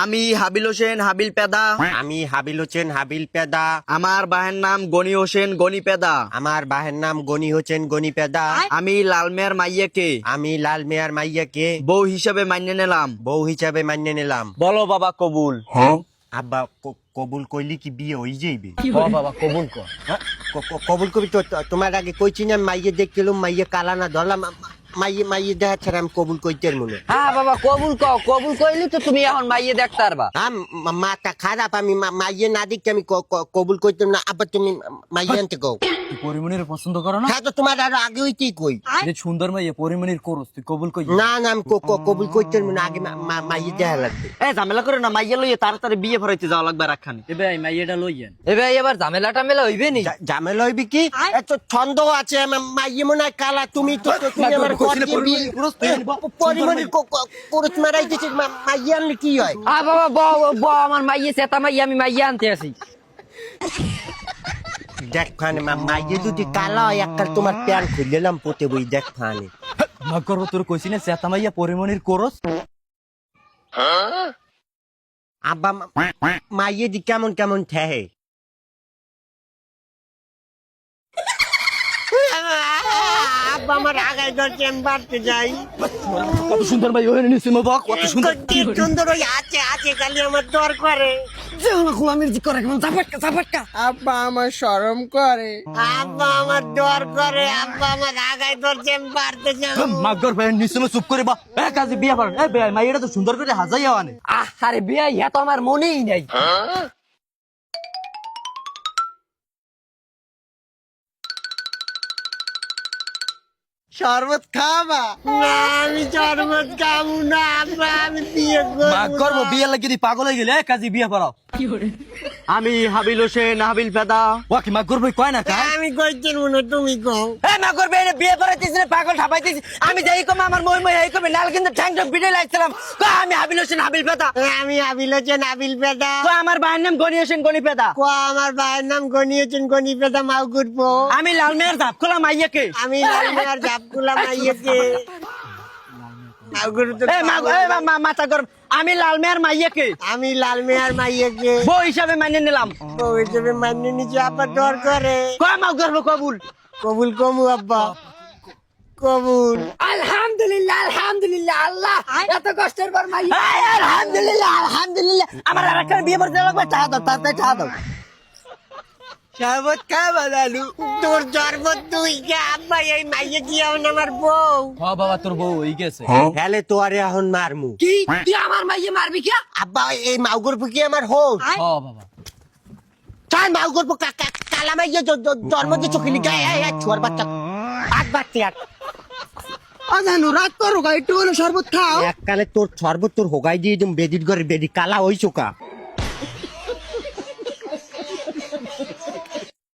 আমি হাবিল হোসেন হাবিল পেদা। আমি হাবিল হোসেন হাবিল পেদা। আমার বাহের নাম গনি হোসেন গনি পেদা। আমার বাহের নাম গনি হোসেন গনি পেদা। আমি লালমেয়ার মাইয়াকে আমি লাল মেয়ার মাইয়াকে বউ হিসাবে মান্য নিলাম। বউ হিসাবে মান্য নিলাম। বলো বাবা কবুল। আব্বা কবুল কইলি কি বিয়ে হয়ে যাইবে? বাবা কবুল কর। কবুল কবি তো তোমার আগে কইছি না মাইয়ে দেখছিলাম মাইয়ে কালা না ধরলাম মাইয়ে দেখাচ্ছে আমি কবুল কইতে মনে। হ্যাঁ বাবা কবুল কবুল কইলি তো তুমি এখন মাইয়ে দেখতে পারবা। মাথা খারাপ আমি মাইয়ে না দেখতে আমি কবুল কইতাম না। আবার তুমি মাইয়ে আনতে কও। পরিমণির পছন্দ করো না? হ্যাঁ তো তোমার আরো আগে হইতেই কই যে সুন্দর মাইয়া পরিমণির করস তুই কবুল কই না না আমি কবুল কইতে মনে আগে মাইয়ে দেখা লাগবে। এ ঝামেলা করে না, মাইয়া লইয়ে তাড়াতাড়ি বিয়ে ভরাইতে যাওয়া লাগবে রাখানি। এ ভাই মাইয়াটা লইয়েন। এ ভাই এবার ঝামেলা টামেলা হইবে নি? ঝামেলা হইবে কি? এত ছন্দ আছে মাইয়ে মনে হয় কালা। তুমি তো তুমি আমার পরিমণির করস মারাইতেছিস মাইয়ে আনলে কি হয়? বাবা আমার মাইয়ে সেতা মাইয়ে আমি মাইয়ে আনতে আসি। দেখ ফানে মাইয়ে যদি কালা হয় এককাল তোমার প্যান খুললাম পোতে বই দেখ ফানে মাগ করব তোর কইছি না সেতা মাইয়া পরিমণির করস। আব্বা মাইয়ে দি কেমন কেমন ঠেহে আব্বা আমার আগায় ঘর চেম্বারতে যাই। কত সুন্দর ভাই ওখানে নিছি মা বাবা, কত সুন্দর কি সুন্দর ওই আছে আছে খালি আমার দর করে। আব্বা আমার শরম করে। আব্বা আমার দর করে। আব্বা আমার আগায় ঘর চেম্বারতে যাই। মাগর ভাই নিছি চুপ করে বা এ কাজে বিয়ে করেন। এ ভাই মাইয়াটা তো সুন্দর করে হাজাইয়া আনে। আরে বিয়া ইয়া তো আমার মনেই নাই। শরবত খাওয়াবা? না আমি শরবত খাবো না আব্বা, আমি বিয়ে মাগ করবো করব না। বিয়ে লাগি দি পাগল হয়ে গেলে এ কাজে বিয়ে করাও। আমি হাবিল হোসেন হাবিল পেদা। ও কি মাগ করব কয় না কাজ? আমি কইতে মনে তুমি কও। এ মা করবে এনে বিয়ে করাইতেছ না পাগল ঠাপাইতেছ। আমি যাই কম আমার মই এই কমে লাল কিন্তু ঠ্যাং ঠ্যাং ভিডিও লাইছিলাম। কই আমি হাবিল হোসেন হাবিল পেদা। আমি হাবিল হোসেন হাবিল পেদা। কই আমার ভাইয়ের নাম গনি হোসেন গনি পেদা। কো আমার ভাইয়ের নাম গনি হোসেন গনি পেদা মাউ করবো। আমি লাল মেয়ের ধাপ খোলা মাইয়াকে। আমি লালমিয়ার জাপকুলা মাইয়েকে মাউ করবো। এ মা মাথা গরম। আমি লাল মেয়ের মাইয়াকে আমি লালমিয়ার মাইয়েকে বউ হিসাবে মানিয়ে নিলাম। বউ হিসেবে মানিয়ে নিচ্ছে। আব্বা ডর করে। কই মা করব কবুল। কবুল কমু আব্বা কবুল। আলহামদুলিল্লাহ আলহামদুলিল্লাহ আল্লাহ এত কষ্টের পর মাইয়া। আলহামদুলিল্লাহ আলহামদুলিল্লাহ আমার আরেকটা বিয়ে করতে লাগবে। চা দাও তাতে চা দাও। শরবত খাওয়াবা লালু? তোর শরবত তুই কে আব্বা এই মাইয়ে কি এখন আমার বউ? হ্যাঁ বাবা তোর বউ হই গেছে। হেলে তো আরে এখন মারমু। কি তুই আমার মাইয়া মারবি কে? আব্বা এই মাউ করবো কি আমার হোক? হ্যাঁ বাবা চাই মাউ করবো কালা মাইয়ে জন্ম দিচ্ছ কিনি গায়ে ছোয়ার বাচ্চা আট বাচ্চা আট জানু রাত করো একটু হলো শরবত খাও। এককালে তোর শরবত তোর হোগাই দিয়ে দিম বেদির ঘরে বেদি কালা হইছো কা।